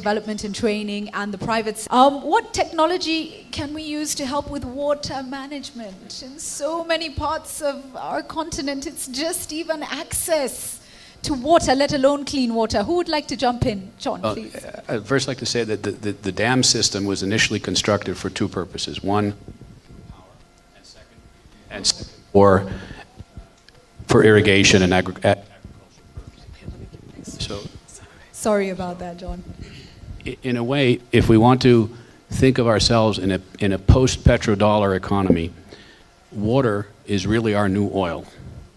development and training and the private. What technology can we use to help with water management? In so many parts of our continent, it's just even access to water, let alone clean water. Who would like to jump in? John, please. I'd first like to say that the dam system was initially constructed for two purposes. One, power, and second, for irrigation and agriculture. So, sorry about that, John. In a way, if we want to think of ourselves in a post-petrodollar economy, water is really our new oil.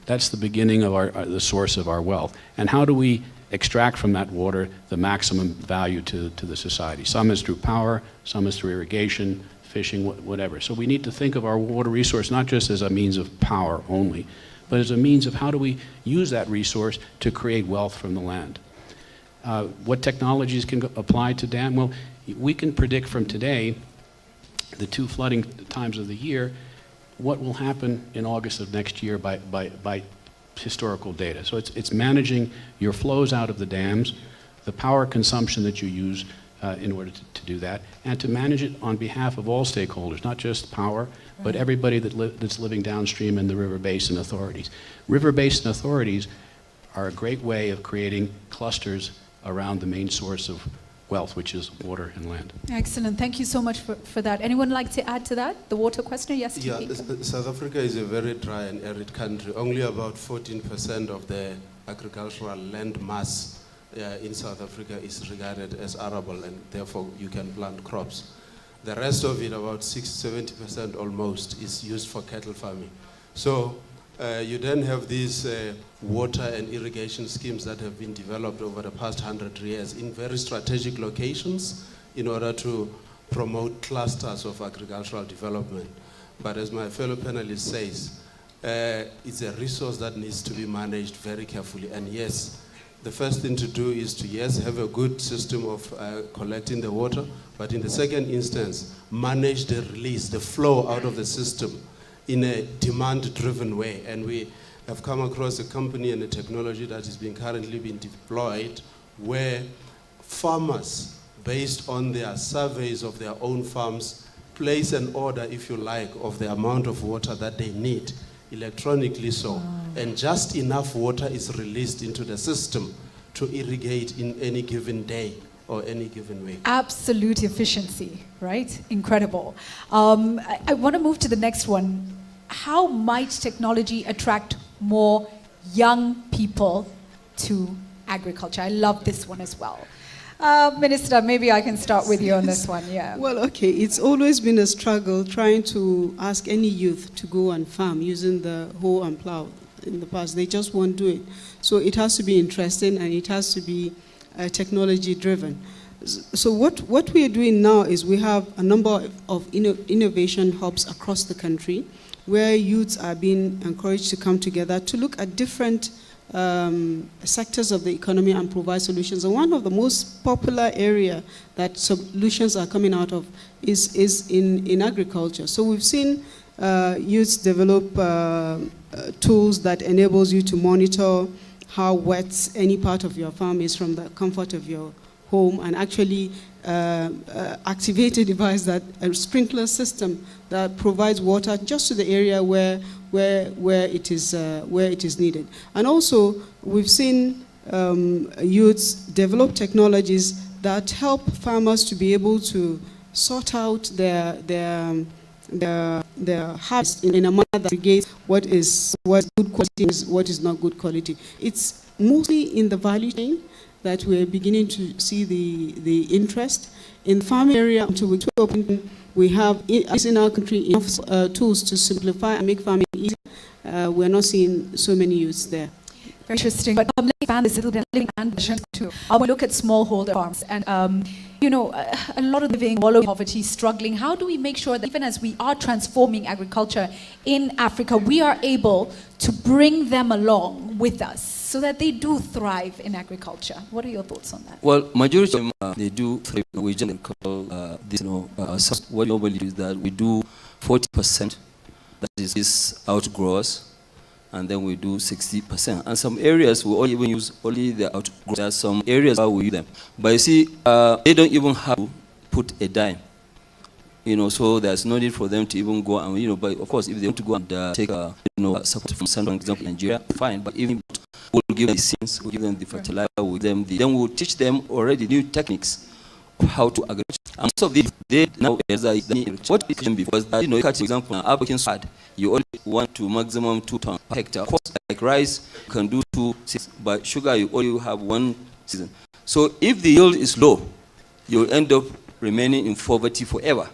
That's the beginning of the source of our wealth. And how do we extract from that water the maximum value to the society? Some is through power, some is through irrigation, fishing, whatever. So we need to think of our water resource not just as a means of power only, but as a means of how do we use that resource to create wealth from the land. What technologies can apply to dam? Well, we can predict from today, the two flooding times of the year, what will happen in August of next year by historical data. So it's managing your flows out of the dams, the power consumption that you use in order to do that, and to manage it on behalf of all stakeholders, not just power, but everybody that's living downstream in the river basin authorities. River basin authorities are a great way of creating clusters around the main source of wealth, which is water and land. Excellent. Thank you so much for that. Anyone like to add to that? The water question? Yes, yeah, South Africa is a very dry and arid country. Only about 14% of the agricultural land mass in South Africa is regarded as arable, and therefore you can plant crops. The rest of it, about 70% almost, is used for cattle farming. So you then have these water and irrigation schemes that have been developed over the past 100 years in very strategic locations in order to promote clusters of agricultural development. But as my fellow panelist says, it's a resource that needs to be managed very carefully. And yes, the first thing to do is to, yes, have a good system of collecting the water, but in the second instance, manage the release, the flow out of the system in a demand-driven way. And we have come across a company and a technology that is currently being deployed where farmers, based on their surveys of their own farms, place an order, if you like, of the amount of water that they need, electronically so. And just enough water is released into the system to irrigate in any given day or any given week. Absolute efficiency, right? Incredible. I want to move to the next one. How might technology attract more young people to agriculture? I love this one as well. Minister, maybe I can start with you on this one. Yeah. Well, okay, it's always been a struggle trying to ask any youth to go and farm using the hoe and plow in the past. They just won't do it. So it has to be interesting and it has to be technology driven. So what we are doing now is we have a number of innovation hubs across the country where youths are being encouraged to come together to look at different sectors of the economy and provide solutions. And one of the most popular area that solutions are coming out of is in agriculture. So we've seen youths develop tools that enables you to monitor how wet any part of your farm is from the comfort of your home, and actually activate a device, that a sprinkler system that provides water just to the area where it is needed. And also we've seen youths develop technologies that help farmers to be able to sort out their harvest in a manner that aggregates what is good quality and what is not good quality. It's mostly in the value chain that we're beginning to see the interest. In the farming area, until we open, we have in our country enough tools to simplify and make farming easy. We're not seeing so many youths there. Very interesting. But let me expand this a little bit and too. I will look at smallholder farms and you know, a lot of living below poverty, struggling. How do we make sure that even as we are transforming agriculture in Africa, we are able to bring them along with us so that they do thrive in agriculture? What are your thoughts on that? Well, majority of them, they do thrive. We generally call this, what globally is that we do 40%, that is outgrowers, and then we do 60%. And some areas we only even use only the outgrowth. There are some areas where we use them. But you see, they don't even have to put a dime. So there's no need for them to even go and, but of course, if they want to go and take, support from Central, for example, Nigeria, fine. But even we'll give them the seeds, we'll give them the fertilizer, we'll give them then we'll teach them already new techniques of how to agriculture. And most of these, they now, what we teach because, for example, African side, you only want to maximum 2 tons per hectare. Of course, like rice, you can do 2 seasons, but sugar, you only have 1 season. So if the yield is low, you'll end up remaining in poverty forever.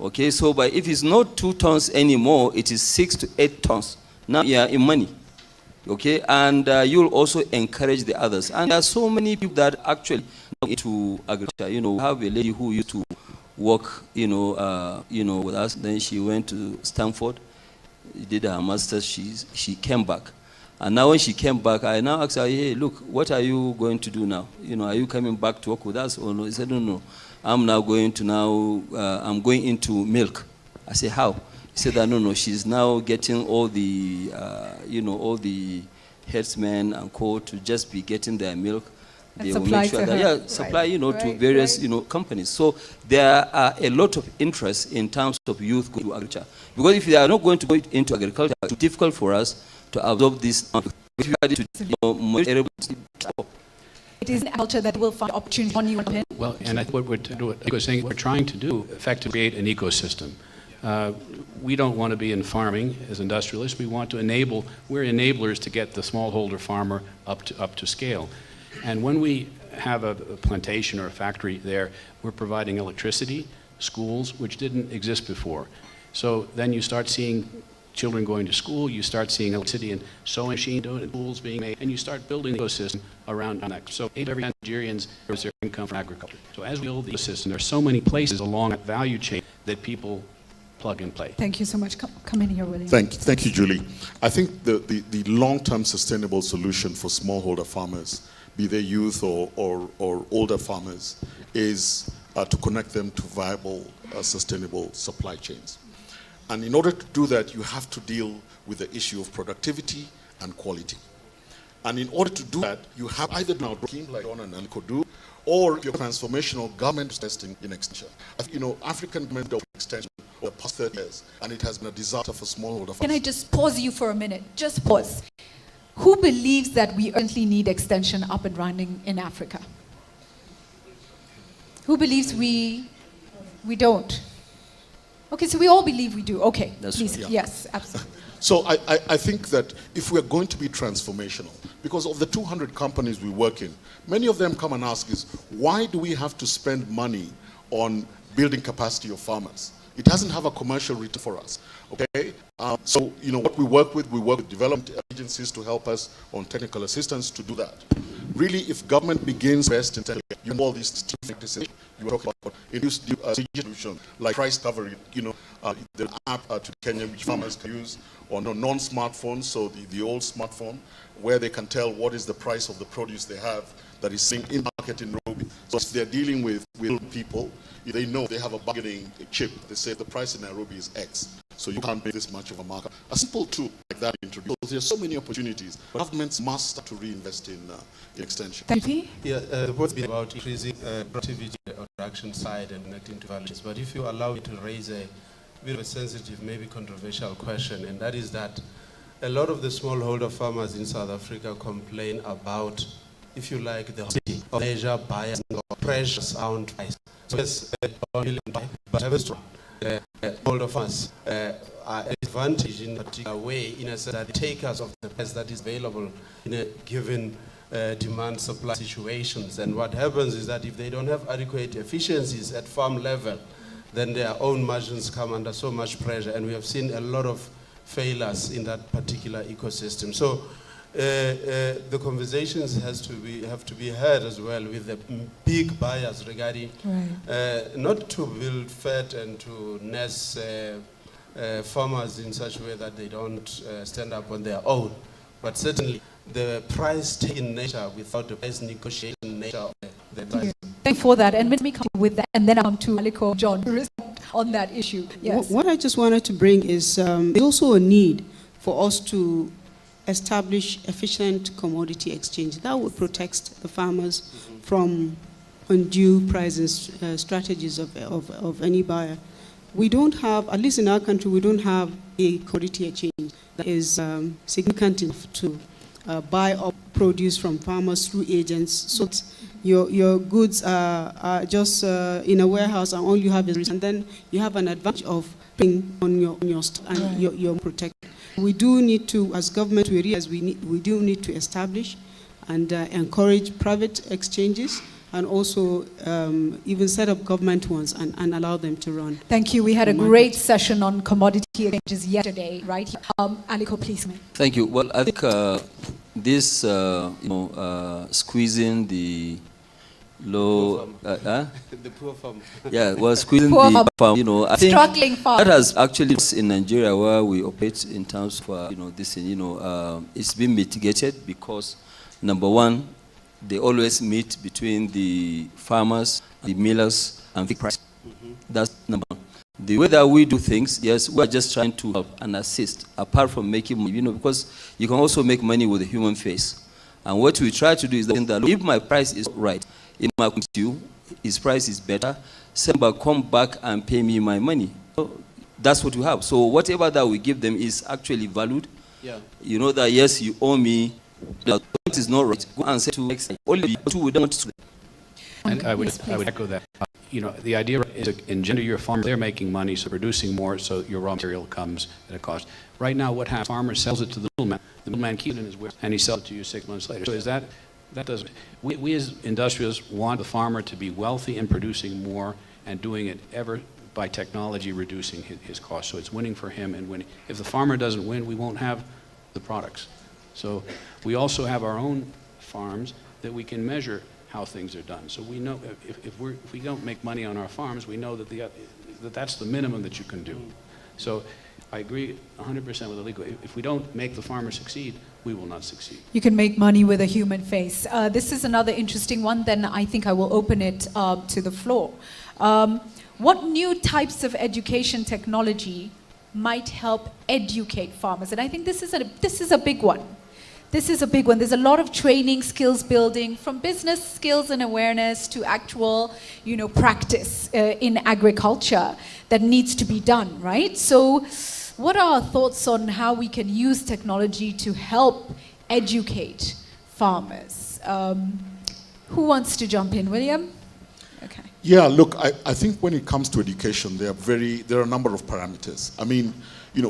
Okay, so but if it's not 2 tons anymore, it is 6 to 8 tons. Now you are in money. Okay, and you'll also encourage the others. And there are so many people that actually into agriculture. We have a lady who used to work, with us. Then she went to Stanford, did her master's. She came back, and now when she came back, I now asked her, "Hey, look, what are you going to do now? Are you coming back to work with us or no?" He said, "No. I'm now going to I'm going into milk." I said, "How?" He said that no, she's now getting all the, all the herdsmen and co to just be getting their milk. They will make sure that, supply, to various, companies. So there are a lot of interest in terms of youth going to agriculture. Because if they are not going to go into agriculture, it's difficult for us to absorb this. If you add it to it is an culture that will find opportunity on you. Well, and I think we're trying to do, effectively create an ecosystem. We don't want to be in farming as industrialists. We want to we're enablers to get the smallholder farmer up to scale. And when we have a plantation or a factory there, we're providing electricity, schools, which didn't exist before. So then you start seeing children going to school, you start seeing electricity and sewing machine tools being made, and you start building the ecosystem around that. So every Nigerians earns their income from agriculture. So as we build the ecosystem, there are so many places along that value chain that people plug and play. Thank you so much. Come in here, William. Thank you, Julie. I think the long-term sustainable solution for smallholder farmers, be they youth or older farmers, is to connect them to viable, sustainable supply chains. And in order to do that, you have to deal with the issue of productivity and quality. And in order to do that, you have either now scheme like Don and could do, or your transformational government investing in extension. African government of extension over the past 30 years, and it has been a disaster for smallholder farmers. Can I just pause you for a minute? Just pause. Who believes that we urgently need extension up and running in Africa? Who believes we don't? Okay, so we all believe we do. Okay, that's please. right. Yes, absolutely. So I think that if we're going to be transformational, because of the 200 companies we work in, many of them come and ask us, why do we have to spend money on building capacity of farmers? It doesn't have a commercial return for us, okay? So, what we work with development agencies to help us on technical assistance to do that. Really, if government begins to invest in technology, you know all these decisions you talk about, introduce solutions like price discovery, the app to Kenya which farmers can use on non-smartphones, so the old smartphone, where they can tell what is the price of the produce they have that is seen in market in Nairobi. So if they're dealing with people, they know they have a bargaining chip. They say the price in Nairobi is X, so you can't make this much of a markup. A simple tool like that introduced. There's so many opportunities, but governments must start to reinvest in extension. Thank you. Yeah, the board's been about increasing productivity on the production side and connecting to values. But if you allow me to raise a bit of a sensitive, maybe controversial question, and that is that a lot of the smallholder farmers in South Africa complain about, if you like, the leisure bias or pressure sound price. So yes, but have a strong smallholder farmers are advantaged in a particular way, in a sense that the takers of the price that is available in a given demand-supply situations. And what happens is that if they don't have adequate efficiencies at farm level, then their own margins come under so much pressure. And we have seen a lot of failures in that particular ecosystem. So the conversations have to be heard as well with the big buyers regarding not to build fat and to nurse farmers in such a way that they don't stand up on their own, but certainly the price-taking nature without the price negotiation nature of the price. Thank you for that, and let me come with that, and then I'll come to Aliko John to respond on that issue. Yes. What I just wanted to bring is there's also a need for us to establish efficient commodity exchange. That would protect the farmers from undue pricing strategies of any buyer. We don't have, at least in our country, we don't have a commodity exchange that is significant enough to buy up produce from farmers through agents. So your goods are just in a warehouse and all you have is, and then you have an advantage of paying on your stock and you're protected. We do need to, as government, we do need to establish and encourage private exchanges, and also even set up government ones and allow them to run. Thank you. We had a great session on commodity exchanges yesterday, right? Aliko, please. Thank you. Well, I think this, squeezing the low, the poor farm. yeah, well, squeezing Poor the farm, I think struggling farm. that has actually, in Nigeria, where we operate in terms of, this, it's been mitigated because, number one, they always meet between the farmers, the millers, and the price. That's number one. The way that we do things, yes, we're just trying to help and assist, apart from making money, because you can also make money with a human face. And what we try to do is that if my price is right, if my comes to you, his price is better, somebody come back and pay me my money. So that's what we have. So whatever that we give them is actually valued. Yeah. You know that, yes, you owe me, that is not right. Go and say to next time. Only two we don't want to. And I would echo that. The idea is to engender your farm. They're making money, so producing more, so your raw material comes at a cost. Right now, what happens? Farmer sells it to the middleman. The middleman keeps it in his warehouse, and he sells it to you 6 months later. So is that doesn't? We as industrialists want the farmer to be wealthy and producing more, and doing it ever by technology reducing his cost. So it's winning for him and winning. If the farmer doesn't win, we won't have the products. So we also have our own farms that we can measure how things are done. So we know if we don't make money on our farms, we know that that's the minimum that you can do. So I agree 100% with Aliko. If we don't make the farmer succeed, we will not succeed. You can make money with a human face. This is another interesting one. Then I think I will open it to the floor. What new types of education technology might help educate farmers? And I think this is a big one. This is a big one. There's a lot of training, skills building, from business skills and awareness to actual, practice in agriculture that needs to be done, right? So what are our thoughts on how we can use technology to help educate farmers? Who wants to jump in? William? Okay. Yeah, look, I think when it comes to education, there are a number of parameters. I mean,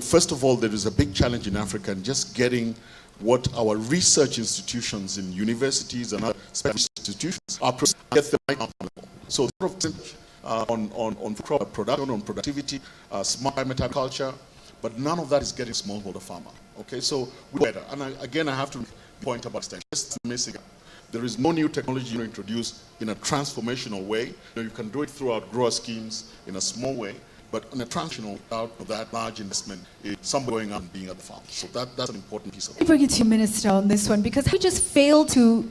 first of all, there is a big challenge in Africa in just getting what our research institutions in universities and other special institutions are get the right level. So on crop production, on productivity, smart climate agriculture, but none of that is getting smallholder farmer. Okay, so we're better. And I have to point about extension. Just missing. There is no new technology introduced in a transformational way. You can do it throughout grower schemes in a small way. But on a transitional, without that large investment, it's somebody going out and being at the farm. So that's an important piece of it. Let me bring it to you, Minister, on this one, because we just failed to,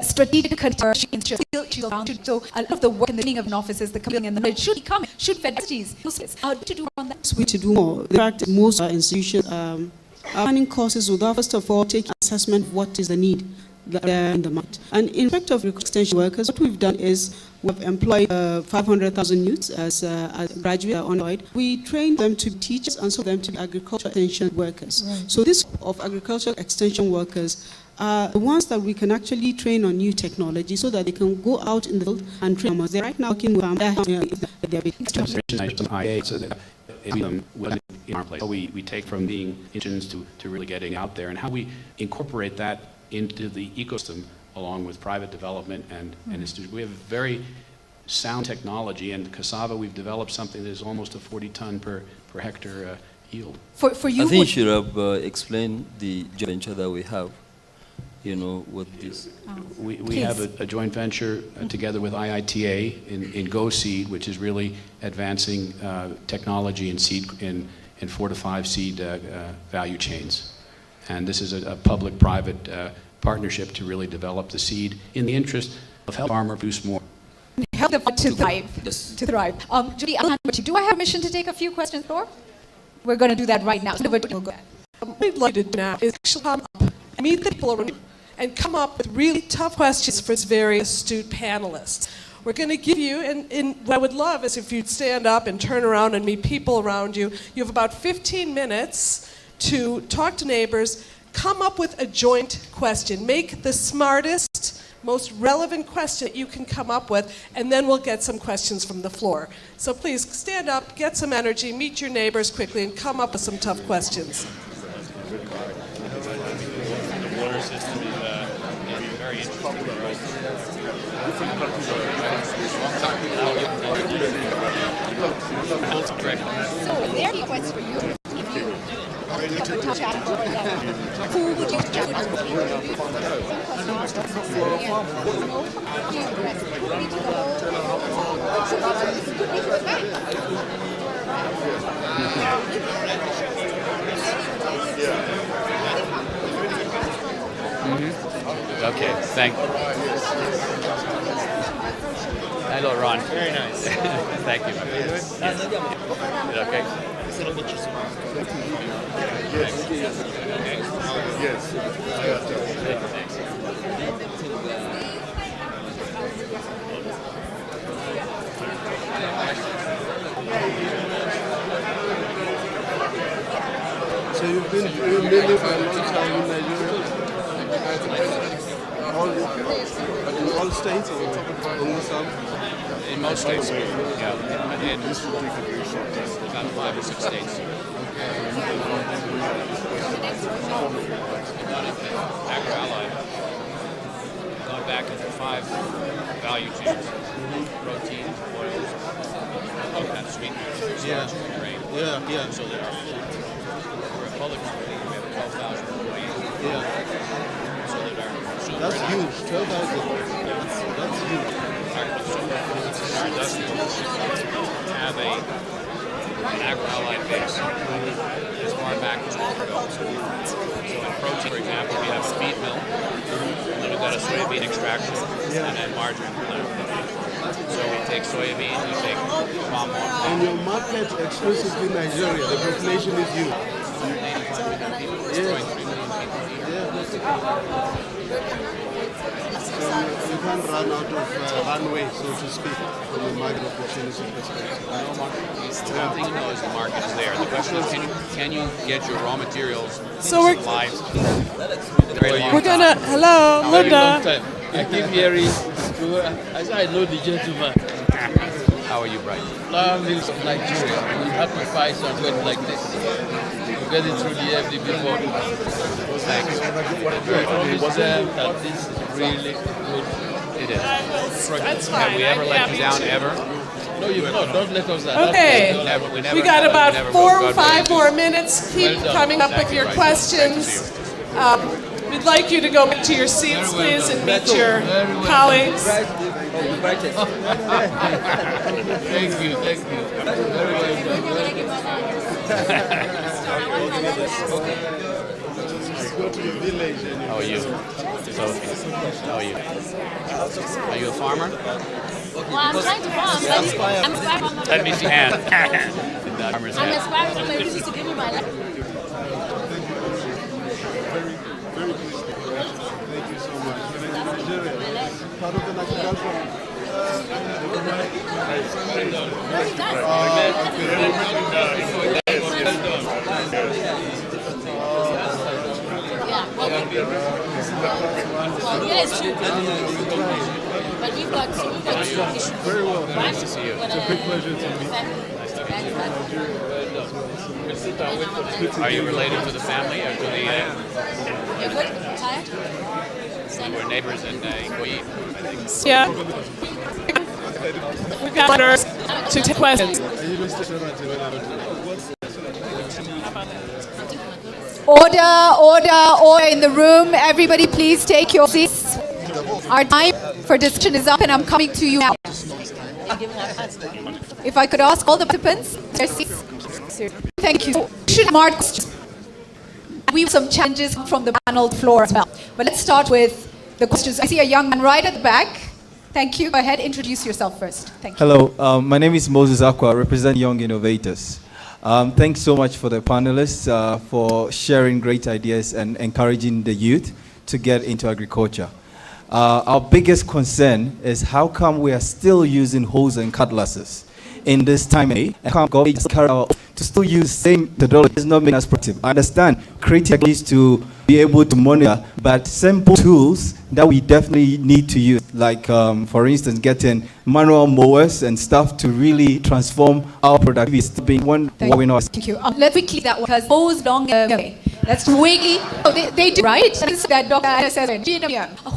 strategic so a lot of the work in the beginning of an office is the coming and the knowledge should be coming, should federalities. How to do on that? We to do more. In fact, most institutions are planning courses without, first of all, taking assessment of what is the need in the market. And in respect of extension workers, what we've done is we've employed 500,000 youths as graduates unemployed. We train them to be teachers and so them to be agricultural extension workers. Right. So this of agricultural extension workers are the ones that we can actually train on new technology so that they can go out in the field and train farmers. They're right now working with we take from being interns to really getting out there, and how we incorporate that into the ecosystem along with private development and institutions. We have very sound technology, and cassava, we've developed something that is almost a 40-ton per hectare yield. For you, I think you should have explained the joint venture that we have, with this. We have a joint venture together with IITA in Go Seed, which is really advancing technology in seed in 4 to 5 seed value chains. And this is a public-private partnership to really develop the seed in the interest of helping farmer produce more. Help them to thrive. Yes. To thrive. Judy, do I have permission to take a few questions, Thor? We're going to do that right now. What we'd like you to do now is actually come up, meet the people around you, and come up with really tough questions for its very astute panelists. We're going to give you, and what I would love is if you'd stand up and turn around and meet people around you. You have about 15 minutes to talk to neighbors, come up with a joint question. Make the smartest, most relevant question that you can come up with, and then we'll get some questions from the floor. So please stand up, get some energy, meet your neighbors quickly, and come up with some tough questions. The water system is very interesting for us. So, there are questions for you. Who would you Okay, thank you. Hello, Ron. Very nice. Thank you. Is it okay? Yes. Thanks. So you've been living for a long time in Nigeria? In all states or only some? In most states, yeah. In about 5 or 6 states. Agri-Allied, gone back into 5 value chains: protein, oils, all kinds of sweeteners, starch, grain. Yeah. So that we're a public company. We have 12,000 employees. Yeah. So that our consumer That's huge. 12,000. That's huge. our industrials have an agri-allied base as far back as we can go. So in protein, for example, we have a feed mill, and then we've got a soybean extraction, and then margarine plant. So we take soybean, we take palm oil. And your market exclusively Nigeria, the population is huge. 185 million people, it's growing 3 million people a year. So you can't run out of runway, so to speak, from a market opportunity perspective. No market. The one thing to know is the market is there. The question is, can you get your raw materials So we're- supplied a very long We're time? gonna, hello, Linda. I keep hearing, I know the gentleman. How are you, Bright? Flour mills of Nigeria, we have to fight something like this. To get it through the FD before. Thanks. Promise them that this is really good. It is. That's fine. Have we ever I'm let you happy down, to. ever? No, you've not. Don't let us down. Okay. We never We got we about never 4 go, or God 5 willing. more minutes. Keep Well done. coming up Thank with you, your Bright. Nice to questions. see We'd like you to go back to your seats, please, and meet your colleagues. Thank you, thank you. Very well done. Go to the village and How are you? Sophie. How are you? Are you a farmer? Well, I'm trying to farm, but I'm aspiring from Let me see hand. Farmer's I'm hat. aspiring from my business to give me my life. thank you so much. When in Nigeria, part of the agricultural. Yeah, it's true. But we've got two issues. Very well. Nice to see you. It's a big pleasure to meet you. Are you related to the family or to the? You're good? Tired? We're neighbors in Ikoyi, I think. Yeah. We've got honors to take questions. Order in the room. Everybody please take your seats. Our time for discussion is up and I'm coming to you now. If I could ask all the participants, their seats. Thank you. Should mark questions. We have some challenges from the panel floor as well. But let's start with the questions. I see a young man right at the back. Thank you. Go ahead, introduce yourself first. Thank you. Hello, my name is Moses Aqua, representing Young Innovators. Thanks so much for the panelists for sharing great ideas and encouraging the youth to get into agriculture. Our biggest concern is how come we are still using hoes and cutlasses in this time, and how government to still use the same methodology is not making us productive. I understand creating techniques to be able to monitor, but simple tools that we definitely need to use, like for instance, getting manual mowers and stuff to really transform our productivity. Still being one we know. Thank you. Let's quickly that one, because hoes long away. That's wiggly. Oh, they do, right? That Dr. says,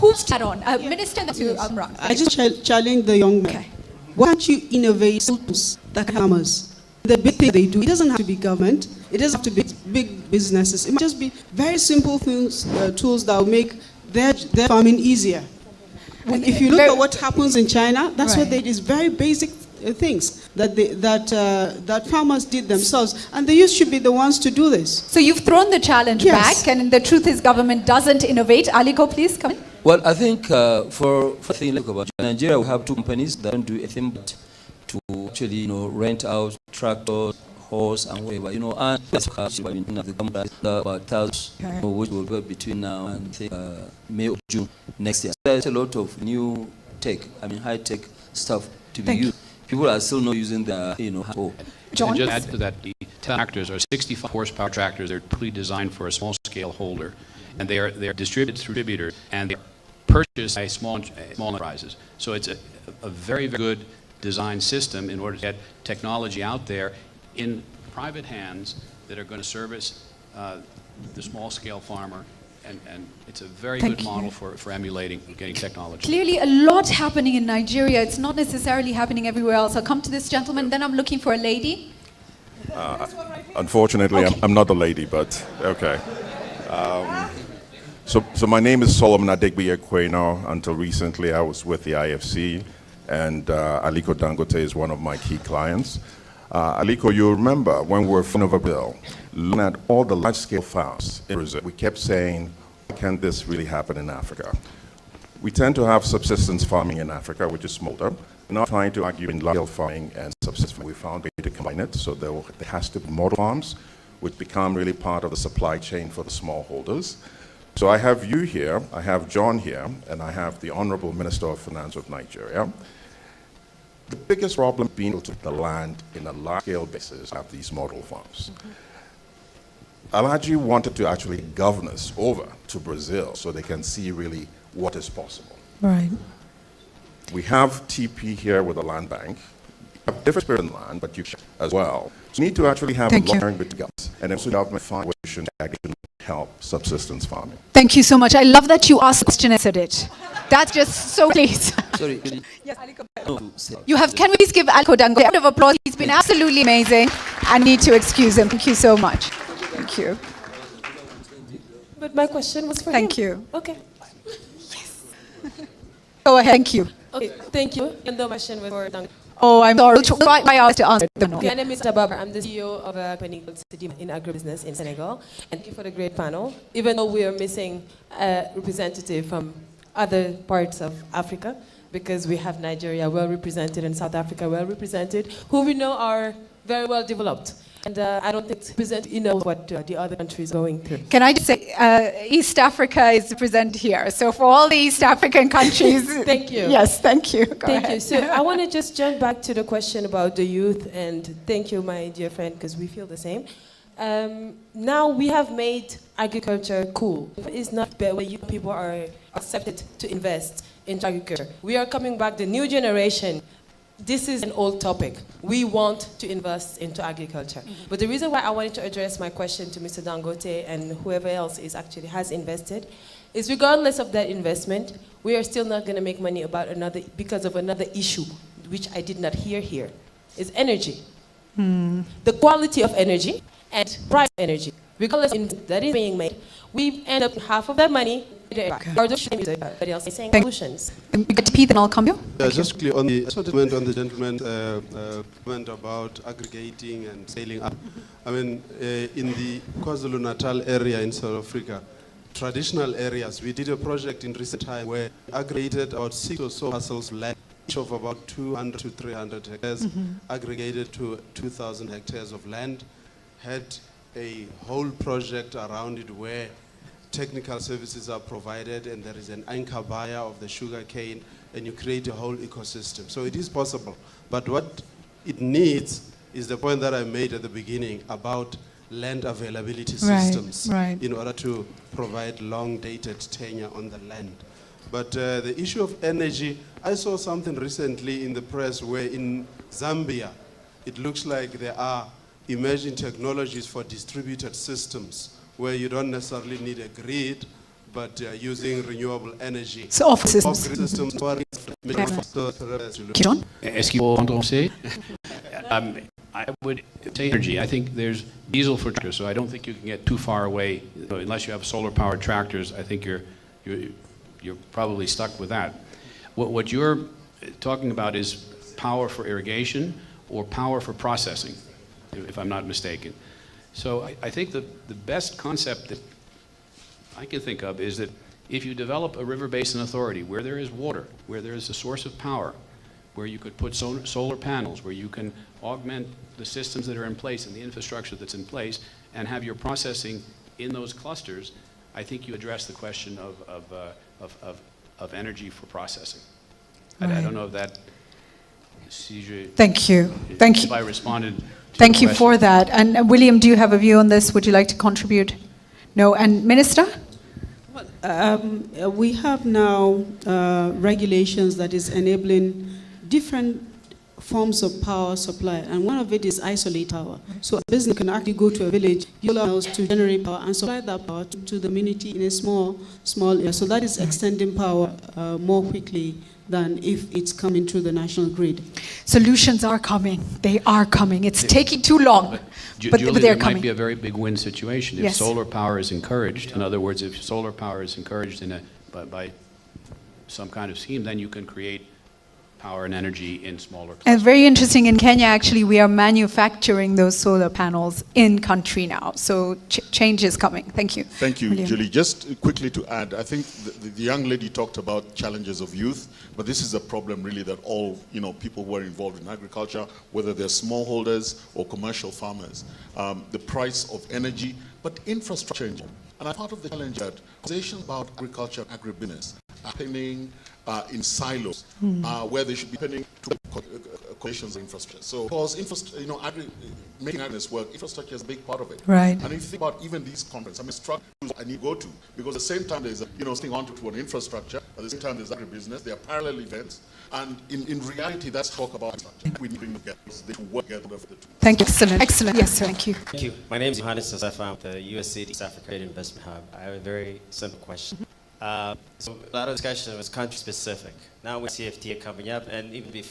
who's that on? Minister to Amran. I just challenge the young man. Okay. Why can't you innovate tools that can farmers? The big thing they do, it doesn't have to be government, it doesn't have to be big businesses. It might just be very simple things, tools that will make their farming easier. And if you look at what happens in China, that's what they do, is very basic things that farmers did themselves, and the youth should be the ones to do this. So you've thrown the challenge back, and the truth is government doesn't innovate. Aliko, please come in. Well, I think for things like about Nigeria, we have two companies that don't do a thing but to actually, rent out tractors, horse, and whatever, and that's the company about thousands, which will go between now and May or June next year. There's a lot of new tech, high-tech stuff to be used. People are still not using the, John? And just add to that, the tractors are 65 horsepower tractors. They're typically designed for a small-scale holder, and they are distributed through distributors, and they're purchased by small enterprises. So it's a very, very good design system in order to get technology out there in private hands that are going to service the small-scale farmer, and it's a very good model for emulating getting technology. Clearly a lot happening in Nigeria. It's not necessarily happening everywhere else. I'll come to this gentleman, then I'm looking for a lady. Unfortunately, okay. I'm not a lady, but okay. So my name is Solomon Adegbiye Kweno. Until recently, I was with the IFC, and Aliko Dangote is one of my key clients. Aliko, you remember when we were in over Brazil, looking at all the large-scale farms in Brazil, we kept saying, why can't this really happen in Africa? We tend to have subsistence farming in Africa, which is smaller. We're not trying to argue in large-scale farming and subsistence farming. We found a way to combine it, so there has to be model farms, which become really part of the supply chain for the smallholders. So I have you here, I have John here, and I have the Honorable Minister of Finance of Nigeria. The biggest problem being able to get the land in a large-scale basis have these model farms. Alaji wanted to actually get governors over to Brazil so they can see really what is possible. Right. We have TP here with the land bank. We have different spirit in land, but you as well. So you need to actually have a lawyer with governments, and also government find ways to actually help subsistence farming. Thank you so much. I love that you asked the question and said it. That's just so please. Sorry. Yes, Aliko. Can we please give Aliko Dangote a round of applause? He's been absolutely amazing. I need to excuse him. Thank you so much. Thank you. But my question was for him. Thank you. Okay. Yes. Go ahead. Thank you. Okay, thank you. And the question was for Dangote. Oh, I'm sorry. I asked to answer them. My name is Tababar. I'm the CEO of a company called City in Agribusiness in Senegal. And thank you for the great panel. Even though we are missing a representative from other parts of Africa, because we have Nigeria well represented and South Africa well represented, who we know are very well developed. And I don't think what the other countries are going through. Can I just say, East Africa is present here. So for all the East African countries. Thank you. Yes, thank you. Thank you. So I want to just jump back to the question about the youth, and thank you, my dear friend, because we feel the same. Now we have made agriculture cool. It's not where you people are accepted to invest in agriculture. We are coming back, the new generation. This is an old topic. We want to invest into agriculture. Mm-hmm. But the reason why I wanted to address my question to Mr. Dangote and whoever else has invested is regardless of that investment, we are still not going to make money because of another issue, which I did not hear here, is energy. The quality of energy and price of energy. Regardless of that is being made, we end up half of that money. Everybody else is saying solutions. We get to Pete and I'll come to you. Just clear on the gentleman's comment about aggregating and scaling up. I mean, in the KwaZulu-Natal area in South Africa, traditional areas, we did a project in recent time where we aggregated about 6 or so parcels of land of about 200 to 300 hectares, aggregated to 2,000 hectares of land, had a whole project around it where technical services are provided and there is an anchor buyer of the sugar cane and you create a whole ecosystem. So it is possible. But what it needs is the point that I made at the beginning about land availability systems in order to provide long-dated tenure on the land. But the issue of energy, I saw something recently in the press where in Zambia, it looks like there are emerging technologies for distributed systems where you don't necessarily need a grid, but using renewable energy. So off systems. John? Est-ce qu'il faut penser? I would say energy. I think there's diesel for tractors, so I don't think you can get too far away unless you have solar-powered tractors. I think you're probably stuck with that. What you're talking about is power for irrigation or power for processing, if I'm not mistaken. So I think the best concept that I can think of is that if you develop a river basin authority where there is water, where there is a source of power, where you could put solar panels, where you can augment the systems that are in place and the infrastructure that's in place, and have your processing in those clusters, I think you address the question of energy for processing. I don't know if that. Thank you. Thank you. If I responded to Thank your you for question. that. And William, do you have a view on this? Would you like to contribute? No. And Minister? We have now regulations that is enabling different forms of power supply, and one of it is isolate power. So a business can actually go to a village, use panels to generate power and supply that power to the community in a small area. So that is extending power more quickly than if it's coming through the national grid. Solutions are coming. They are coming. It's taking too long, but Julie, they're there coming. might be a very big win situation if Yes. solar power is encouraged. In other words, if solar power is encouraged by some kind of scheme, then you can create power and energy in smaller clusters. And very interesting, in Kenya, actually, we are manufacturing those solar panels in country now. So change is coming. Thank you. Thank you, William. Julie. Just quickly to add, I think the young lady talked about challenges of youth, but this is a problem really that all people who are involved in agriculture, whether they're smallholders or commercial farmers, the price of energy, but infrastructure in general. And I'm part of the challenge that conversations about agriculture and agribusiness are happening in silos, where they should be happening to coalitions of infrastructure. So, because making agribusiness work, infrastructure is a big part of it. Right. And if you think about even these conferences, struggles I need to go to, because at the same time there's something on to an infrastructure, at the same time there's agribusiness, there are parallel events, and in reality that's talk about infrastructure. We need to bring together, they work together for the two. Thank you. Excellent. Excellent. Yes, sir. Thank you. Thank you. My name is Johannes Joseph. I'm the USCD East Africa Investment Hub. I have a very simple question. So a lot of discussion was country specific. Now with CFTA coming up, and even before